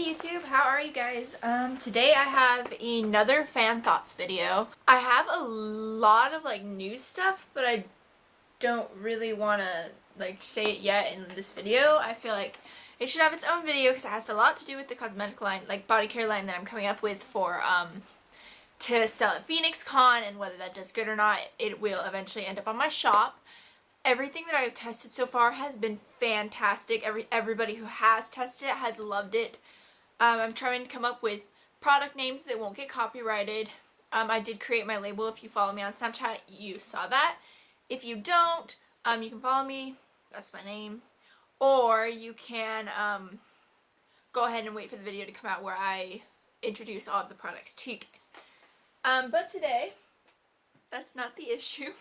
Hey YouTube, how are you guys? Today I have another fan thoughts video. I have a lot of new stuff, but I don't really want to say it yet in this video. I feel like it should have its own video because it has a lot to do with the cosmetic line, body care line that I'm coming up with for to sell at Phoenix Con, and whether that does good or not, it will eventually end up on my shop. Everything that I've tested so far has been fantastic. Everybody who has tested it has loved it. I'm trying to come up with product names that won't get copyrighted. I did create my label. If you follow me on Snapchat, you saw that. If you don't, you can follow me. That's my name. Or you can go ahead and wait for the video to come out where I introduce all of the products to you guys. But today, that's not the issue.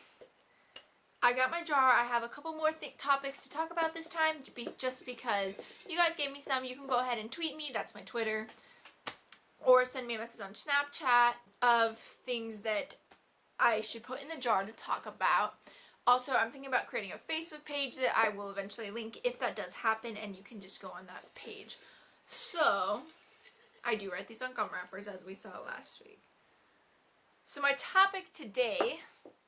I got my jar. I have a couple more topics to talk about this time, just because you guys gave me some. You can go ahead and tweet me, that's my Twitter, or send me a message on Snapchat of things that I should put in the jar to talk about. Also, I'm thinking about creating a Facebook page that I will eventually link if that does happen, and you can just go on that page. So, I do write these on gum wrappers, as we saw last week. So my topic today,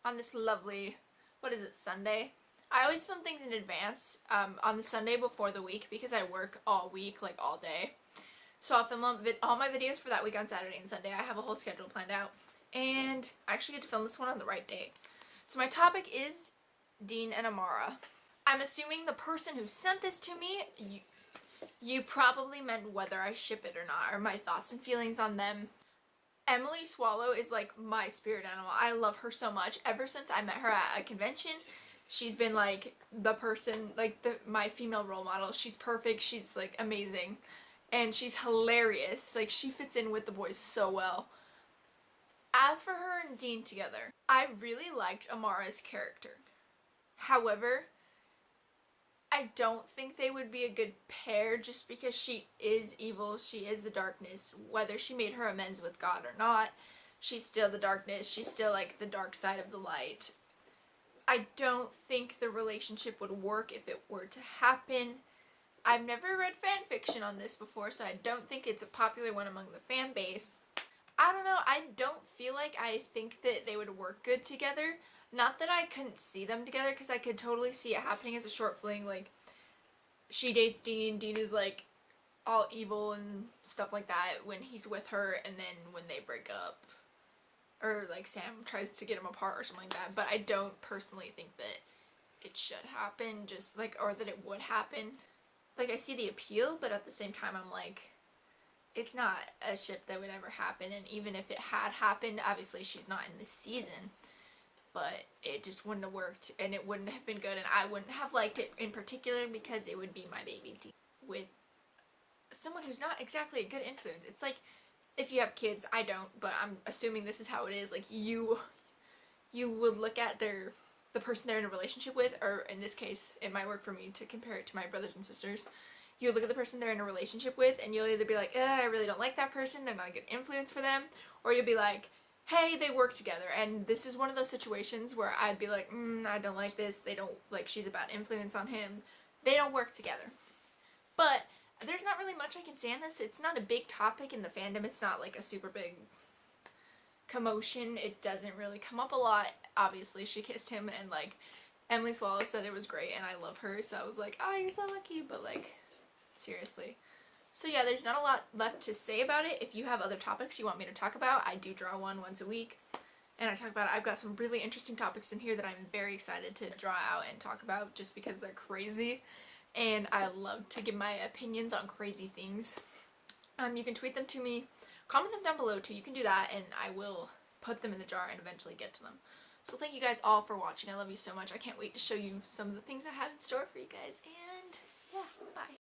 on this lovely, what is it, Sunday? I always film things in advance on the Sunday before the week because I work all week, all day. So I'll film all my videos for that week on Saturday and Sunday. I have a whole schedule planned out. And I actually get to film this one on the right day. So my topic is Dean and Amara. I'm assuming the person who sent this to me, you probably meant whether I ship it or not, or my thoughts and feelings on them. Emily Swallow is my spirit animal. I love her so much. Ever since I met her at a convention, she's been the person, my female role model. She's perfect. She's amazing. And she's hilarious. She fits in with the boys so well. As for her and Dean together, I really liked Amara's character. However, I don't think they would be a good pair just because she is evil, she is the darkness. Whether she made her amends with God or not, she's still the darkness, she's still the dark side of the light. I don't think the relationship would work if it were to happen. I've never read fan fiction on this before, so I don't think it's a popular one among the fan base. I don't know, I don't feel I think that they would work good together. Not that I couldn't see them together, because I could totally see it happening as a short fling. She dates Dean, Dean is all evil and stuff like that when he's with her, and then when they break up, or Sam tries to get him apart or something like that. But I don't personally think that it should happen, or that it would happen. I see the appeal, but at the same time I'm it's not a ship that would ever happen, and even if it had happened, obviously she's not in this season. But it just wouldn't have worked, and it wouldn't have been good, and I wouldn't have liked it in particular because it would be my baby Dean with someone who's not exactly a good influence. It's if you have kids, I don't, but I'm assuming this is how it is. You would look at the person they're in a relationship with, or in this case, it might work for me to compare it to my brothers and sisters. You would look at the person they're in a relationship with, and you'll either be I really don't like that person, they're not a good influence for them, or you'll be hey, they work together. And this is one of those situations where I'd be I don't like this, they don't, she's a bad influence on him, they don't work together. But there's not really much I can say on this. It's not a big topic in the fandom, it's not a super big commotion, it doesn't really come up a lot. Obviously she kissed him, and Emily Swallow said it was great, and I love her, so I was oh, you're so lucky, but seriously. So yeah, there's not a lot left to say about it. If you have other topics you want me to talk about, I do draw one once a week, and I talk about it. I've got some really interesting topics in here that I'm very excited to draw out and talk about just because they're crazy, and I love to give my opinions on crazy things. You can tweet them to me, comment them down below too, you can do that, and I will put them in the jar and eventually get to them. So thank you guys all for watching. I love you so much. I can't wait to show you some of the things I have in store for you guys, and yeah, bye.